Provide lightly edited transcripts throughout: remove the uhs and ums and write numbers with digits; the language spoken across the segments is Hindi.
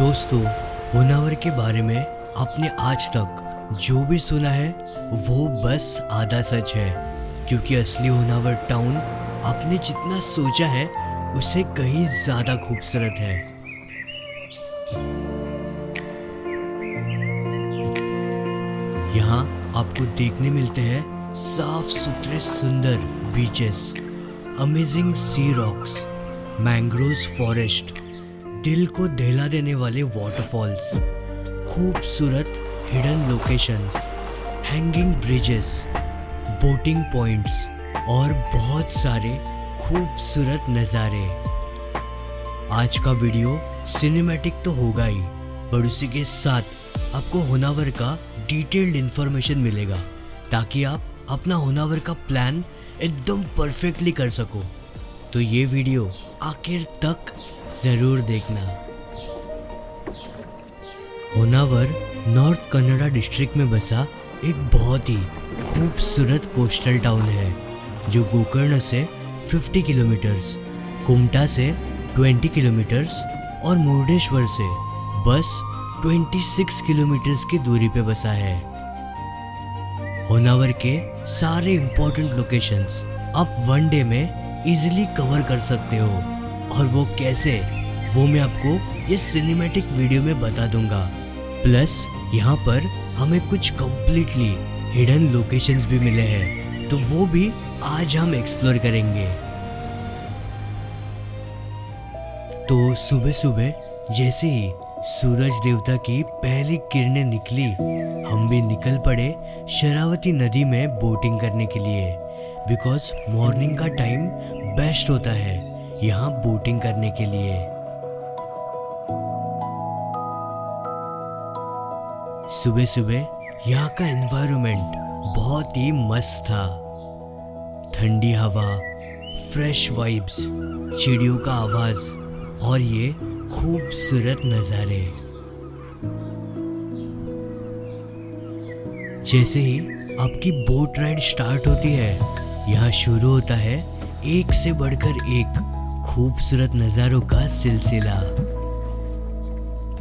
दोस्तों, होनावर के बारे में आपने आज तक जो भी सुना है वो बस आधा सच है, क्योंकि असली होनावर टाउन आपने जितना सोचा है उससे कहीं ज़्यादा खूबसूरत है। यहाँ आपको देखने मिलते हैं साफ सुथरे सुंदर बीचेस, अमेजिंग सी रॉक्स, मैंग्रोव्स फॉरेस्ट, दिल को दहला देने वाले वाटरफॉल्स, खूबसूरत hidden locations, hanging bridges, boating points और बहुत सारे खूबसूरत नज़ारे। आज का वीडियो सिनेमैटिक तो होगा ही, पर उसी के साथ आपको होनावर का डिटेल्ड इंफॉर्मेशन मिलेगा ताकि आप अपना होनावर का प्लान एकदम परफेक्टली कर सको। तो ये वीडियो आखिर तक ज़रूर देखना। होनावर नॉर्थ कन्नड़ा डिस्ट्रिक्ट में बसा एक बहुत ही खूबसूरत कोस्टल टाउन है जो गोकर्ण से 50 किलोमीटर्स, कुमटा से 20 किलोमीटर्स और मुर्डेश्वर से बस 26 किलोमीटर्स की दूरी पे बसा है। होनावर के सारे इम्पोर्टेंट लोकेशंस आप वन डे में इजीली कवर कर सकते हो, और वो कैसे वो मैं आपको ये सिनेमैटिक वीडियो में बता दूंगा। प्लस यहाँ पर हमें कुछ कम्प्लीटली हिडन लोकेशंस भी मिले हैं, तो वो भी आज हम एक्सप्लोर करेंगे। तो सुबह सुबह जैसे ही सूरज देवता की पहली किरणें निकली, हम भी निकल पड़े शरावती नदी में बोटिंग करने के लिए, बिकॉज मॉर्निंग का टाइम बेस्ट होता है यहाँ बोटिंग करने के लिए। सुबह सुबह यहाँ का एनवायरनमेंट बहुत ही मस्त था। ठंडी हवा, फ्रेश वाइब्स, चिड़ियों का आवाज और ये खूबसूरत नज़ारे। जैसे ही आपकी बोट राइड स्टार्ट होती है, यहाँ शुरू होता है एक से बढ़कर एक खूबसूरत नज़ारों का सिलसिला।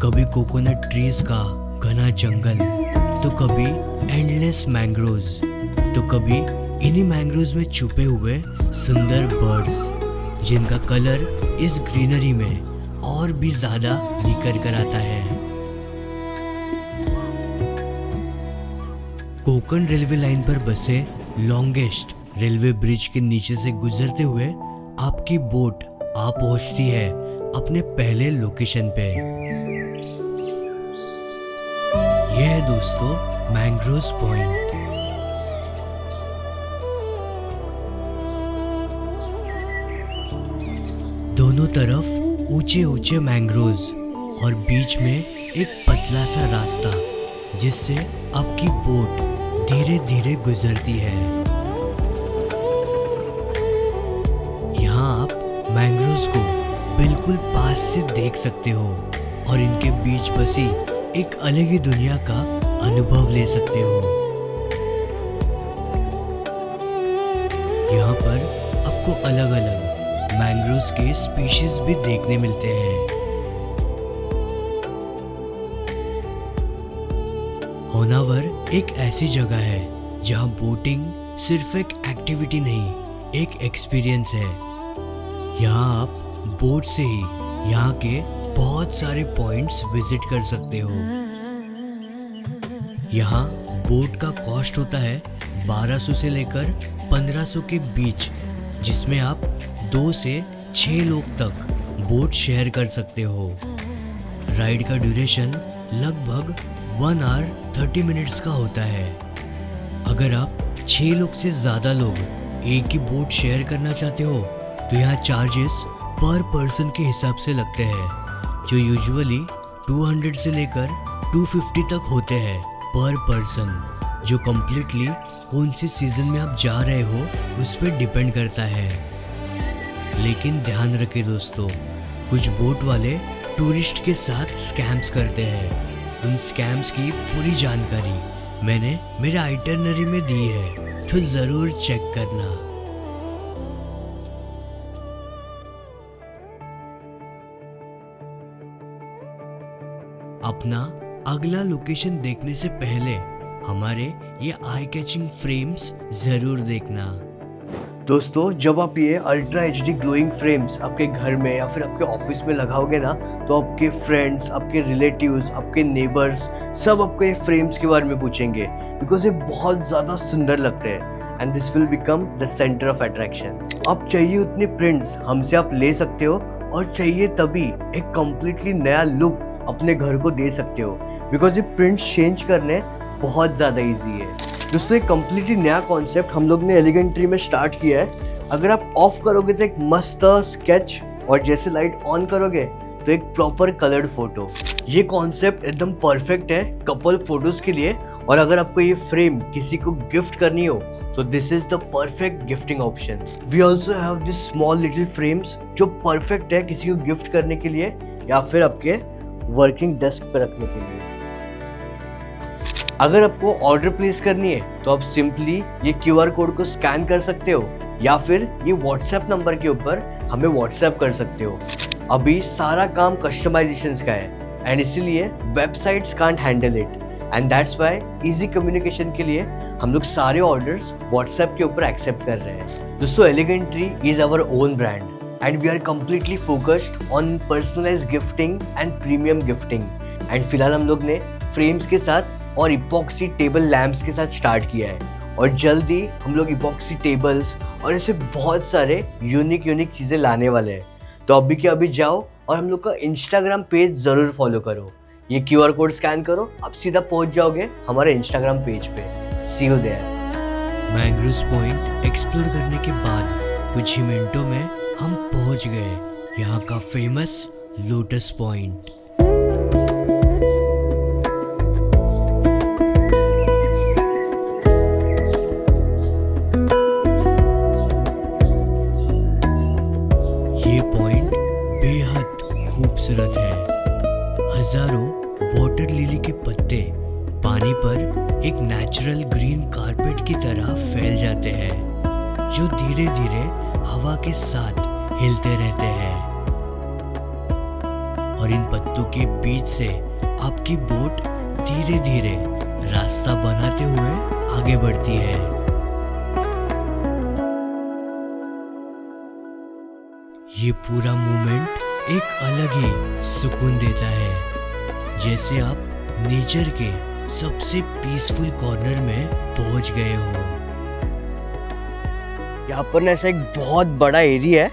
कभी कोकोनट ट्रीज का घना जंगल, तो कभी एंडलेस मैंग्रोव्स, तो कभी इन्हीं मैंग्रोव्स में छुपे हुए सुंदर बर्ड्स जिनका कलर इस ग्रीनरी में और भी ज़्यादा निखर कर आता है। कोंकण रेलवे लाइन पर बसे लॉन्गेस्ट रेलवे ब्रिज के नीचे से गुजरते हुए आपकी बोट आ पहुंचती है अपने पहले लोकेशन पे। यह है दोस्तों मैंग्रोव्स पॉइंट। दोनों तरफ ऊंचे ऊंचे मैंग्रोव्स और बीच में एक पतला सा रास्ता जिससे आपकी बोट धीरे धीरे गुजरती है। यहाँ आप मैंग्रोव्स को बिल्कुल पास से देख सकते हो और इनके बीच बसी एक अलग ही दुनिया का अनुभव ले सकते हो। यहाँ पर आपको अलग अलग मैंग्रोव्स के स्पीशीज भी देखने मिलते हैं। होनावर एक ऐसी जगह है जहाँ बोटिंग सिर्फ एक एक्टिविटी नहीं, एक एक्सपीरियंस है। यहाँ आप बोट से ही यहाँ के बहुत सारे पॉइंट्स विजिट कर सकते हो। यहाँ बोट का कॉस्ट होता है 1200 से लेकर 1500 के बीच, जिसमें आप 2 से 6 लोग तक बोट शेयर कर सकते हो। राइड का ड्यूरेशन लगभग 1 आवर 30 मिनट्स का होता है। अगर आप 6 लोग से ज़्यादा लोग एक ही बोट शेयर करना चाहते हो तो यहाँ चार्जेस पर पर्सन के हिसाब से लगते हैं, जो यूजुअली 200 से लेकर 250 तक होते हैं पर पर्सन, जो कम्प्लीटली कौन से सीजन में आप जा रहे हो उस पर डिपेंड करता है। लेकिन ध्यान रखें दोस्तों, कुछ बोट वाले टूरिस्ट के साथ स्कैम्स करते हैं। उन स्कैम्स की पूरी जानकारी मैंने मेरे आइटनरी में दी है, तो ज़रूर चेक करना। अपना अगला लोकेशन देखने से पहले हमारे ये आई कैचिंग फ्रेम्स जरूर देखना। दोस्तों, जब आप ये अल्ट्रा एचडी ग्लोइंग फ्रेम्स आपके घर में या फिर आपके ऑफिस में लगाओगे ना, तो आपके फ्रेंड्स, आपके रिलेटिव्स, आपके नेबर्स सब आपको ये फ्रेम्स के बारे में पूछेंगे, बिकॉज ये बहुत ज़्यादा सुंदर लगते हैं and this will become the centre of attraction. आप चाहिए उतने प्रिंट्स हमसे आप ले सकते हो और चाहिए तभी एक कम्प्लीटली नया लुक अपने घर को दे सकते हो, बिकॉज ये प्रिंट्स चेंज करने बहुत ज़्यादा ईजी है। दोस्तों, एक कम्प्लीटली नया कॉन्सेप्ट हम लोग ने एलिगेंट ट्री में स्टार्ट किया है। अगर आप ऑफ करोगे तो एक मस्त स्केच और जैसे लाइट ऑन करोगे तो एक प्रॉपर कलर्ड फोटो। ये कॉन्सेप्ट एकदम परफेक्ट है कपल फोटोज के लिए, और अगर आपको ये फ्रेम किसी को गिफ्ट करनी हो तो this is the perfect gifting option. We also have this small little frames जो परफेक्ट है किसी को गिफ्ट करने के लिए या फिर आपके वर्किंग डेस्क पर रखने के लिए। अगर आपको ऑर्डर प्लेस करनी है तो आप सिंपली ये QR कोड को स्कैन कर सकते हो या फिर ये WhatsApp नंबर के ऊपर हमें WhatsApp कर सकते हो। अभी सारा काम कस्टमाइजेशंस का है एंड इसीलिए websites can't handle it, and that's why easy communication के लिए हम लोग सारे ऑर्डर्स WhatsApp के ऊपर एक्सेप्ट कर रहे हैं। दोस्तों, elegant tree is our own brand and we are completely focused on personalised gifting and premium gifting. And फिलहाल हम लोग ने फ्रेम्स के साथ और इपॉक्सी टेबल लैम्प्स के साथ स्टार्ट किया है, और जल्दी हम लोग इपॉक्सी टेबल्स और ऐसे बहुत सारे यूनिक चीज़ें लाने वाले हैं। तो अभी के अभी जाओ और हम लोग का इंस्टाग्राम पेज ज़रूर फॉलो करो। ये QR कोड स्कैन करो, आप सीधा पहुंच जाओगे हमारे इंस्टाग्राम पेज पे। See you there. Mangroves point explore करने के बाद कुछ ही मिनटों में हम पहुंच गए यहाँ का फेमस लोटस पॉइंट। ये पॉइंट बेहद खूबसूरत है। हजारों वाटर लिली के पत्ते पानी पर एक नेचुरल ग्रीन कारपेट की तरह फैल जाते हैं, जो धीरे धीरे हवा के साथ हिलते रहते हैं, और इन पत्तों के बीच से आपकी बोट धीरे धीरे रास्ता बनाते हुए आगे बढ़ती है। ये पूरा मूवमेंट एक अलग ही सुकून देता है, जैसे आप नेचर के सबसे पीसफुल कॉर्नर में पहुंच गए हो। यहाँ पर ना ऐसा एक बहुत बड़ा एरिया है,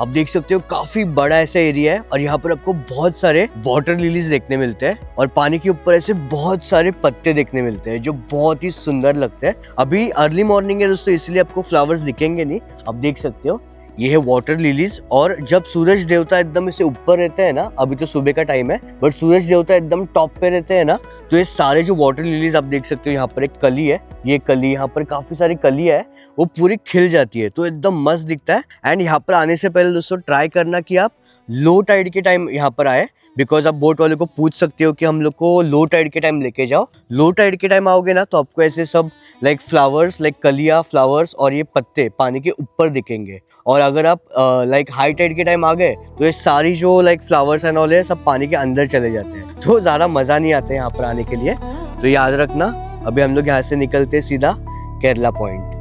आप देख सकते हो काफी बड़ा ऐसा एरिया है, और यहाँ पर आपको बहुत सारे वाटर लिलीज देखने मिलते हैं और पानी के ऊपर ऐसे बहुत सारे पत्ते देखने मिलते हैं जो बहुत ही सुंदर लगते हैं। अभी अर्ली मॉर्निंग है दोस्तों, इसलिए आपको फ्लावर्स दिखेंगे नहीं। आप देख सकते हो ये है वाटर लिलीज, और जब सूरज देवता एकदम इसे ऊपर रहते हैं ना, अभी तो सुबह का टाइम है बट सूरज देवता एकदम टॉप पे रहते हैं ना, तो ये सारे जो वाटर लिलीज आप देख सकते हो, यहाँ पर एक कली है, ये कली, यहाँ पर काफी सारी कलियां है, वो पूरी खिल जाती है, तो एकदम मस्त दिखता है। एंड यहाँ पर आने से पहले दोस्तों ट्राई करना कि आप लो टाइड के टाइम यहाँ पर आए, बिकॉज आप बोट वाले को पूछ सकते हो कि हम लोग को लो टाइड के टाइम लेके जाओ। लो टाइड के टाइम आओगे ना तो आपको ऐसे सब लाइक फ्लावर्स, लाइक कलियां, फ्लावर्स और ये पत्ते पानी के ऊपर दिखेंगे। और अगर आप लाइक हाई टाइड के टाइम आ गए तो ये सारी जो लाइक फ्लावर्स एंड ऑल है सब पानी के अंदर चले जाते हैं, तो ज़्यादा मज़ा नहीं आता है यहाँ पर आने के लिए। तो याद रखना, अभी हम लोग यहाँ से निकलते सीधा केरला पॉइंट।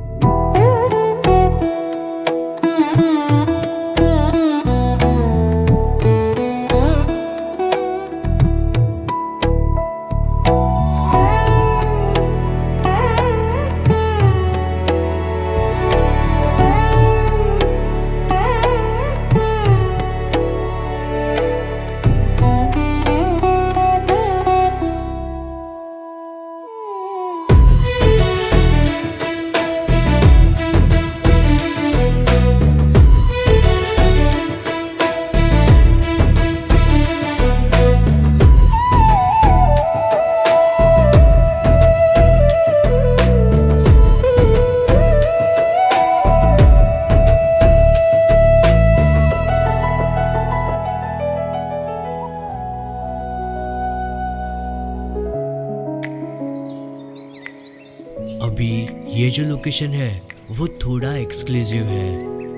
अभी ये जो लोकेशन है वो थोड़ा एक्सक्लूसिव है,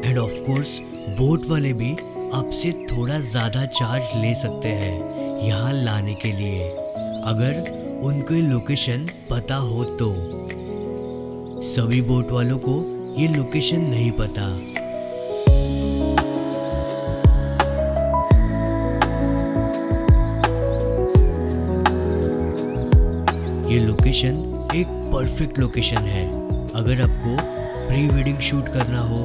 एंड ऑफ कोर्स बोट वाले भी आपसे थोड़ा ज़्यादा चार्ज ले सकते हैं। यहाँ लाने के लिए, अगर उनको ये लोकेशन पता हो तो। सभी बोट वालों को ये लोकेशन नहीं पता। ये लोकेशन एक परफेक्ट लोकेशन है अगर आपको प्री वेडिंग शूट करना हो,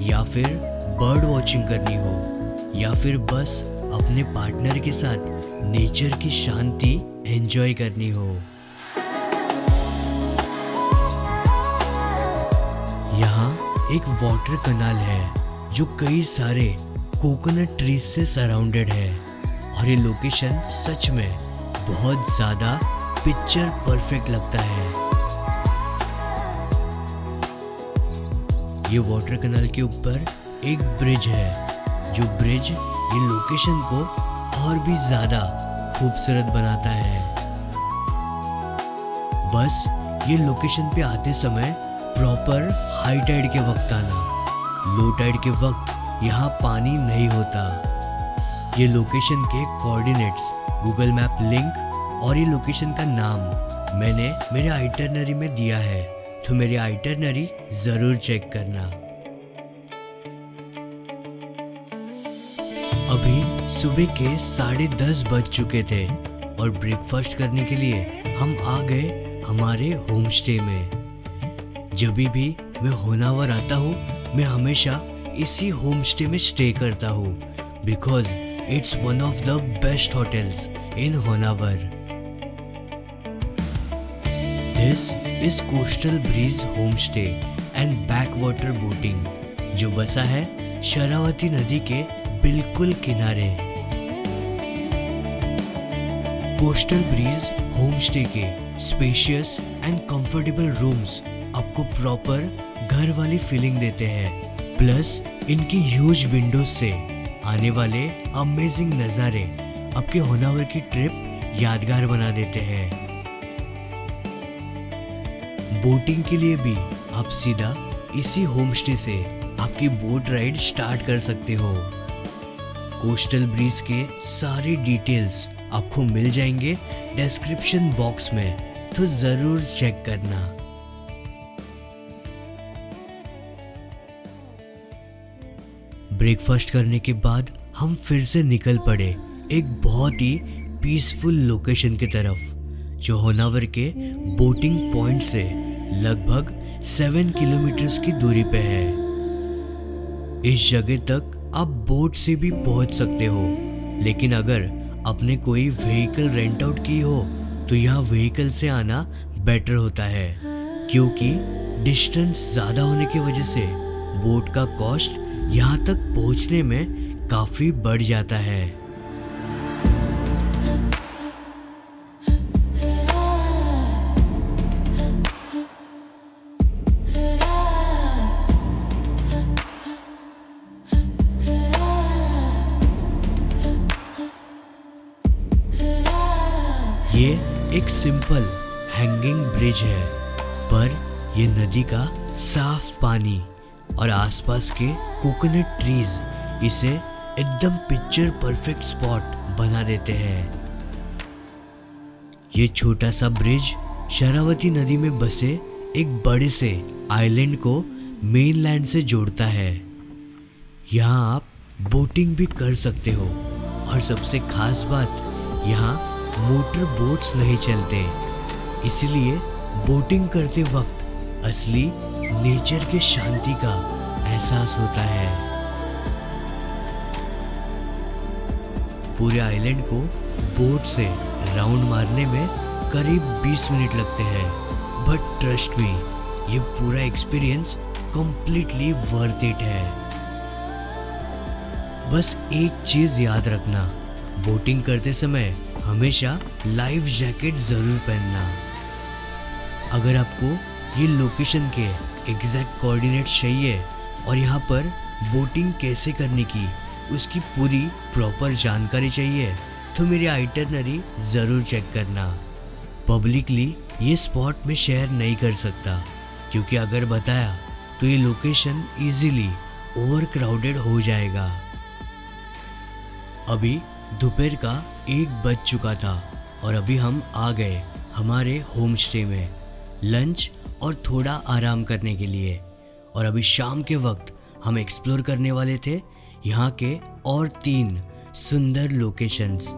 या फिर बर्ड वॉचिंग करनी हो, या फिर बस अपने पार्टनर के साथ नेचर की शांति एंजॉय करनी हो। यहाँ एक वाटर कनाल है जो कई सारे कोकोनट ट्रीज से सराउंडेड है, और ये लोकेशन सच में बहुत ज्यादा पिक्चर परफेक्ट लगता है। ये वाटर कनाल के ऊपर एक ब्रिज है, जो ब्रिज ये लोकेशन को और भी ज्यादा खूबसूरत बनाता है। बस ये लोकेशन पे आते समय प्रॉपर हाई टाइड के वक्त आना। लो टाइड के वक्त यहाँ पानी नहीं होता। ये लोकेशन के कोऑर्डिनेट्स, गूगल मैप लिंक और ये लोकेशन का नाम मैंने मेरे आइटरनरी में दिया है, तो मेरी आइटरनरी जरूर चेक करना। अभी सुबह के 10:30 बज चुके थे और ब्रेकफास्ट करने के लिए हम आ गए हमारे होम स्टे में। जब भी मैं होनावर आता हूँ, मैं हमेशा इसी होम स्टे में स्टे करता हूँ, because it's one of the best hotels in Honnavar. This is coastal breeze home stay and back water boating, जो बसा है शरावती नदी के बिल्कुल किनारे। कोस्टल ब्रीज होम स्टे के स्पेशियस एंड कंफर्टेबल रूम्स आपको प्रॉपर घर वाली फीलिंग देते हैं। प्लस इनकी ह्यूज विंडोज से आने वाले अमेजिंग नज़ारे आपके होनावर की ट्रिप यादगार बना देते हैं। बोटिंग के लिए भी आप सीधा इसी होम स्टे से आपकी बोट राइड स्टार्ट कर सकते हो। कोस्टल ब्रीज के सारे डिटेल्स आपको मिल जाएंगे डिस्क्रिप्शन बॉक्स में, तो जरूर चेक करना। ब्रेकफास्ट करने के बाद हम फिर से निकल पड़े एक बहुत ही पीसफुल लोकेशन की तरफ, जो होनावर के बोटिंग पॉइंट से लगभग 7 किलोमीटर की दूरी पे है। इस जगह तक आप बोट से भी पहुंच सकते हो, लेकिन अगर आपने कोई व्हीकल रेंट आउट की हो तो यहाँ व्हीकल से आना बेटर होता है, क्योंकि डिस्टेंस ज़्यादा होने की वजह से बोट का कॉस्ट यहाँ तक पहुँचने में काफ़ी बढ़ जाता है। ये एक सिंपल हैंगिंग ब्रिज है, पर ये नदी का साफ पानी और आसपास के कोकोनट ट्रीज इसे एकदम पिक्चर परफेक्ट स्पॉट बना देते हैं। ये छोटा सा ब्रिज शरावती नदी में बसे एक बड़े से आइलैंड को मेनलैंड से जोड़ता है। यहाँ आप बोटिंग भी कर सकते हो, और सबसे खास बात, यहाँ मोटर बोट्स नहीं चलते, इसलिए बोटिंग करते वक्त असली नेचर के शांति का एहसास होता है। पूरे आइलैंड को बोट से राउंड मारने में करीब 20 मिनट लगते हैं, बट ट्रस्ट मी, ये पूरा एक्सपीरियंस कंप्लीटली वर्थ इट है। बस एक चीज याद रखना, बोटिंग करते समय हमेशा लाइफ जैकेट जरूर पहनना। अगर आपको ये लोकेशन के एग्जैक्ट कोऑर्डिनेट चाहिए और यहाँ पर बोटिंग कैसे करने की उसकी पूरी प्रॉपर जानकारी चाहिए, तो मेरी आइटरनरी ज़रूर चेक करना। पब्लिकली ये स्पॉट में शेयर नहीं कर सकता, क्योंकि अगर बताया तो ये लोकेशन इजीली ओवर क्राउडेड हो जाएगा। अभी दोपहर का 1 बज चुका था और अभी हम आ गए हमारे होम स्टे में लंच और थोड़ा आराम करने के लिए। और अभी शाम के वक्त हम एक्सप्लोर करने वाले थे यहाँ के और 3 सुंदर लोकेशंस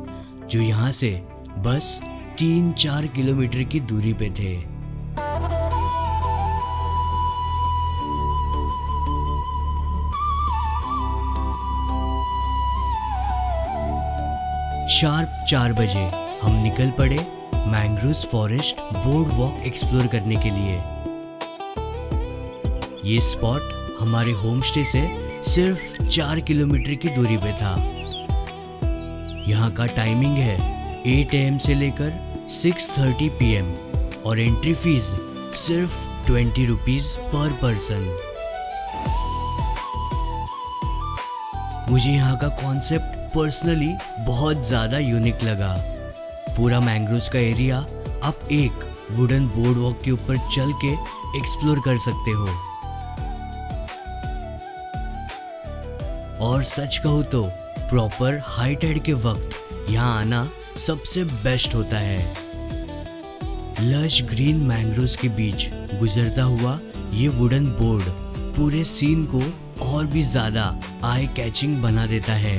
जो यहाँ से बस 3-4 किलोमीटर की दूरी पे थे। शार्प 4 बजे हम निकल पड़े mangrove forest board walk explore करने के लिए। ये स्पॉट हमारे होम स्टे से सिर्फ 4 किलोमीटर की दूरी पे था। यहाँ का टाइमिंग है 8 AM से लेकर 6:30 PM और एंट्री फीस सिर्फ 20 रुपीज पर पर्सन। मुझे यहाँ का कॉन्सेप्ट पर्सनली बहुत ज़्यादा यूनिक लगा। पूरा मैंग्रोव्स का एरिया आप एक वुडन बोर्ड वॉक के ऊपर चल के एक्सप्लोर कर सकते हो। और सच कहूँ तो प्रॉपर हाई टाइड के वक्त यहाँ आना सबसे बेस्ट होता है। लश ग्रीन मैंग्रोव्स के बीच गुजरता हुआ ये वुडन बोर्ड पूरे सीन को और भी ज्यादा आई कैचिंग बना देता है।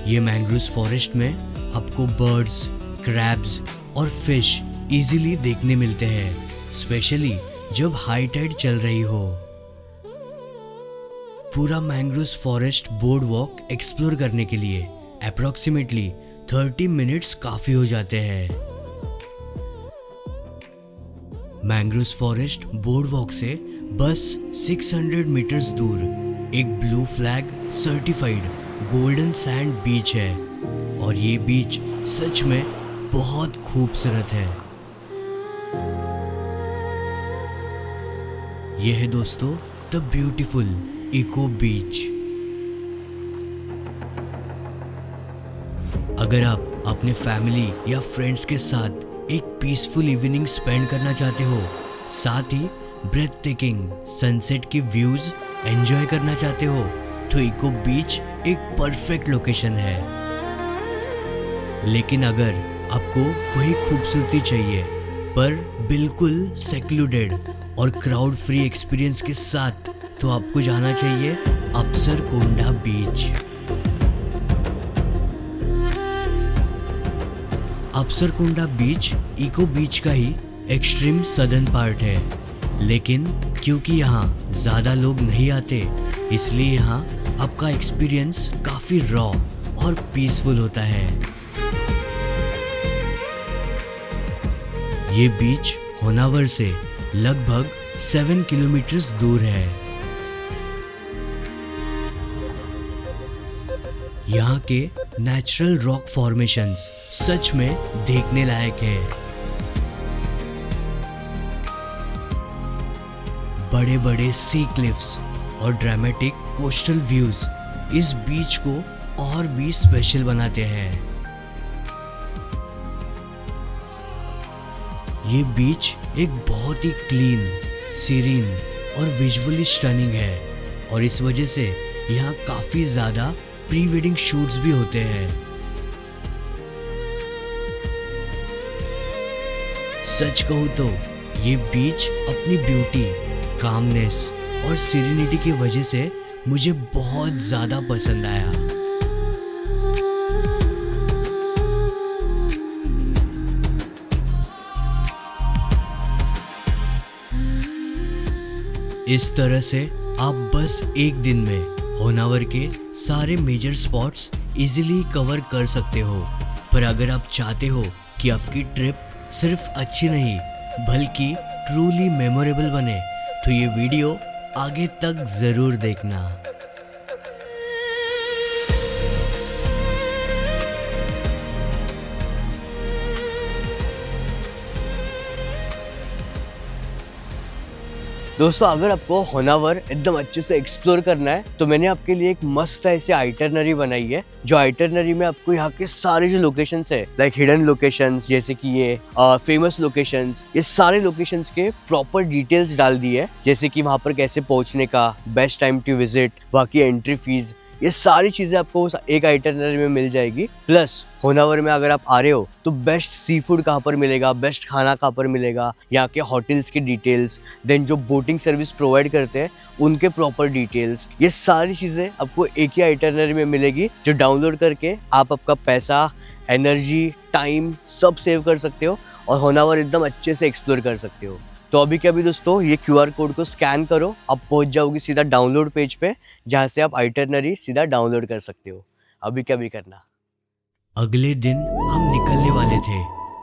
ये मैंग्रोव फॉरेस्ट में आपको बर्ड्स, क्रैब्स और फिश इजीली देखने मिलते हैं, स्पेशली जब हाई टाइड चल रही हो। पूरा mangrove forest board walk explore करने के लिए अप्रोक्सीमेटली 30 मिनट्स काफी हो जाते हैं। मैंग्रोव फॉरेस्ट बोर्ड वॉक से बस 600 मीटर्स दूर एक blue flag certified golden sand beach है और ये बीच सच में बहुत खूबसूरत है। यह है दोस्तों द ब्यूटीफुल इको बीच। अगर आप अपने फैमिली या फ्रेंड्स के साथ एक पीसफुल इवनिंग स्पेंड करना चाहते हो, साथ ही ब्रेथ टेकिंग सनसेट के व्यूज एंजॉय करना चाहते हो, तो इको बीच एक परफेक्ट लोकेशन है। लेकिन अगर आपको वही खूबसूरती चाहिए पर बिल्कुल सेक्लूडेड और क्राउड फ्री एक्सपीरियंस के साथ, तो आपको जाना चाहिए अप्सरकोंडा बीच। अप्सरकोंडा बीच इको बीच का ही एक्सट्रीम सदर्न पार्ट है, लेकिन क्योंकि यहाँ ज़्यादा लोग नहीं आते, इसलिए यहाँ आपका एक्सपीरियंस काफ़ी रॉ और पीसफुल होता है। ये बीच होनावर से लगभग 7 किलोमीटर दूर है। यहाँ के नेचुरल रॉक फॉर्मेशंस सच में देखने लायक है। बड़े बड़े सी क्लिफ्स और ड्रामेटिक कोस्टल व्यूज इस बीच को और भी स्पेशल बनाते हैं। ये बीच एक बहुत ही क्लीन, सीरीन और विजुअली स्टनिंग है और इस वजह से यहाँ काफी ज्यादा प्री वेडिंग शूट्स भी होते हैं। सच कहूँ तो ये बीच अपनी ब्यूटी, कामनेस और सीरेनिटी की वजह से मुझे बहुत ज्यादा पसंद आया। इस तरह से आप बस एक दिन में होनावर के सारे मेजर स्पॉट्स इजीली कवर कर सकते हो। पर अगर आप चाहते हो कि आपकी ट्रिप सिर्फ अच्छी नहीं बल्कि ट्रूली मेमोरेबल बने, तो ये वीडियो आगे तक जरूर देखना। दोस्तों, अगर आपको होनावर एकदम अच्छे से एक्सप्लोर करना है तो मैंने आपके लिए एक मस्त ऐसे आइटरनरी बनाई है, जो आइटरनरी में आपको यहाँ के सारे जो लोकेशंस है, लाइक हिडन लोकेशंस, जैसे कि ये फेमस लोकेशंस, ये सारे लोकेशंस के प्रॉपर डिटेल्स डाल दी है, जैसे कि वहाँ पर कैसे पहुँचने का, बेस्ट टाइम टू विजिट, वहाँ की एंट्री फीस, ये सारी चीजें आपको उस एक आइटनरी में मिल जाएगी। प्लस होनावर में अगर आप आ रहे हो तो बेस्ट सी फूड कहाँ पर मिलेगा, बेस्ट खाना कहाँ पर मिलेगा, यहाँ के होटल्स की डिटेल्स, देन जो बोटिंग सर्विस प्रोवाइड करते हैं उनके प्रॉपर डिटेल्स, ये सारी चीज़ें आपको एक ही आइटनरी में मिलेगी, जो डाउनलोड करके आप आपका पैसा, एनर्जी, टाइम सब सेव कर सकते हो और होनावर एकदम अच्छे से एक्सप्लोर कर सकते हो। तो अभी क्या अभी दोस्तों ये QR कोड को स्कैन करो, आप पहुंच जाओगे सीधा डाउनलोड पेज पे, जहाँ से आप आइटनरी सीधा डाउनलोड कर सकते हो। अभी क्या भी करना। अगले दिन हम निकलने वाले थे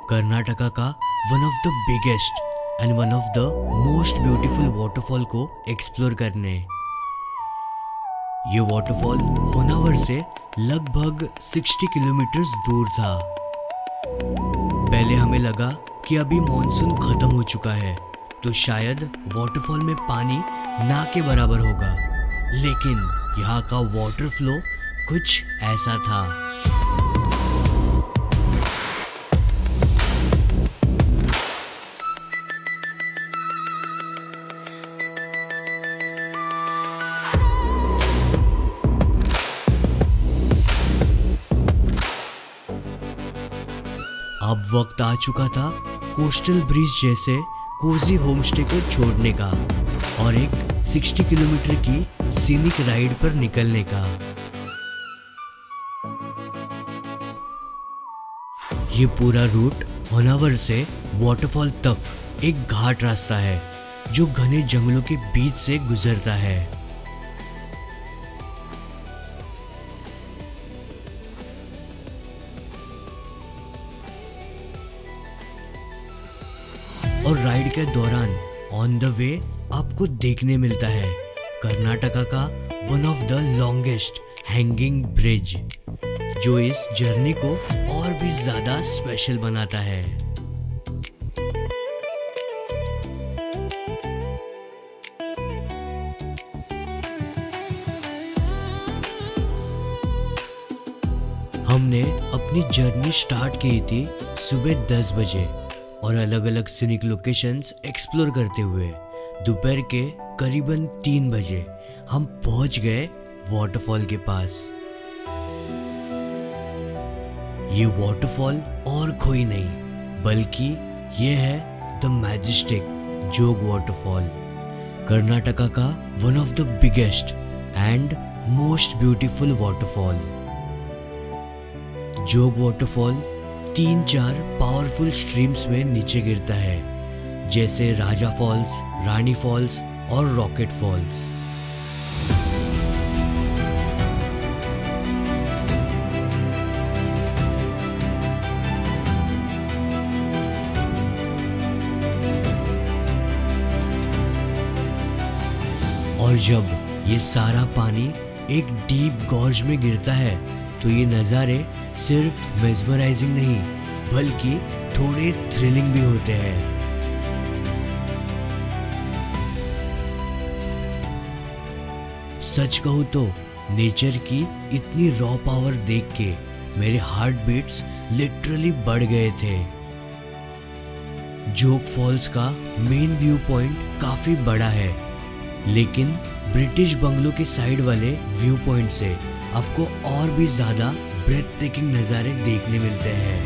कर्नाटका का one of the biggest and one of the most beautiful waterfall को एक्सप्लोर करने। ये वाटरफॉल होनावर से लगभग 60 किलोमीटर दूर था। पहले हमें लगा कि अभी मॉनसून खत्म हो चुका है तो शायद वाटरफॉल में पानी ना के बराबर होगा, लेकिन यहाँ का वाटर फ्लो कुछ ऐसा था। अब वक्त आ चुका था कोस्टल ब्रिज जैसे कोजी होमस्टे को छोड़ने का और एक 60 किलोमीटर की सीनिक राइड पर निकलने का। ये पूरा रूट होनावर से वाटरफॉल तक एक घाट रास्ता है जो घने जंगलों के बीच से गुजरता है। और राइड के दौरान ऑन द वे आपको देखने मिलता है कर्नाटका का one of the longest hanging bridge, जो इस जर्नी को और भी ज्यादा स्पेशल बनाता है। हमने अपनी जर्नी स्टार्ट की थी सुबह 10 बजे और अलग अलग सीनिक लोकेशंस एक्सप्लोर करते हुए दोपहर के करीबन 3 बजे हम पहुंच गए वाटरफॉल के पास। ये वाटरफॉल और कोई नहीं बल्कि ये है द मैजेस्टिक जोग वाटरफॉल, कर्नाटका का one of the biggest and most beautiful waterfall. जोग वाटरफॉल 3-4 पावरफुल स्ट्रीम्स में नीचे गिरता है, जैसे राजा फॉल्स, रानी फॉल्स और रॉकेट फॉल्स। और जब ये सारा पानी एक डीप गॉर्ज में गिरता है तो ये नज़ारे सिर्फ मेस्मराइजिंग नहीं बल्कि थोड़े थ्रिलिंग भी होते हैं। सच कहूँ तो नेचर की इतनी रॉ पावर देख के मेरे हार्ट बीट्स लिटरली बढ़ गए थे। जोग फॉल्स का मेन व्यू पॉइंट काफी बड़ा है, लेकिन ब्रिटिश बंगलो के साइड वाले व्यू पॉइंट से आपको और भी ज्यादा ब्रेथ टेकिंग नज़ारे देखने मिलते हैं।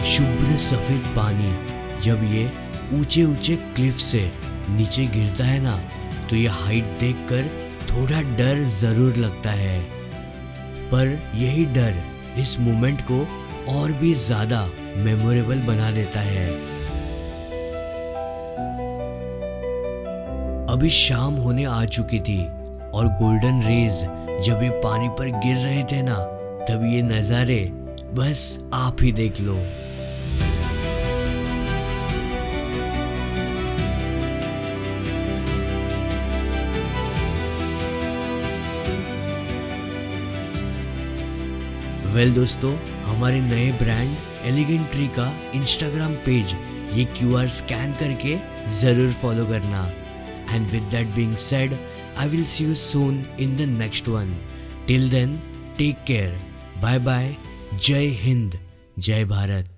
शुभ्र सफेद पानी जब ये ऊंचे ऊंचे क्लिफ से नीचे गिरता है ना, तो ये हाइट देखकर थोड़ा डर जरूर लगता है, पर यही डर इस मोमेंट को और भी ज्यादा मेमोरेबल बना देता है। अभी शाम होने आ चुकी थी और गोल्डन रेज जब ये पानी पर गिर रहे थे ना, तब ये नज़ारे बस आप ही देख लो। वेल दोस्तों, हमारे नए ब्रांड एलिगेंट ट्री का इंस्टाग्राम पेज ये QR स्कैन करके जरूर फॉलो करना। And with that being said, I will see you soon in the next one. Till then, take care. Bye bye. Jai Hind. Jai Bharat.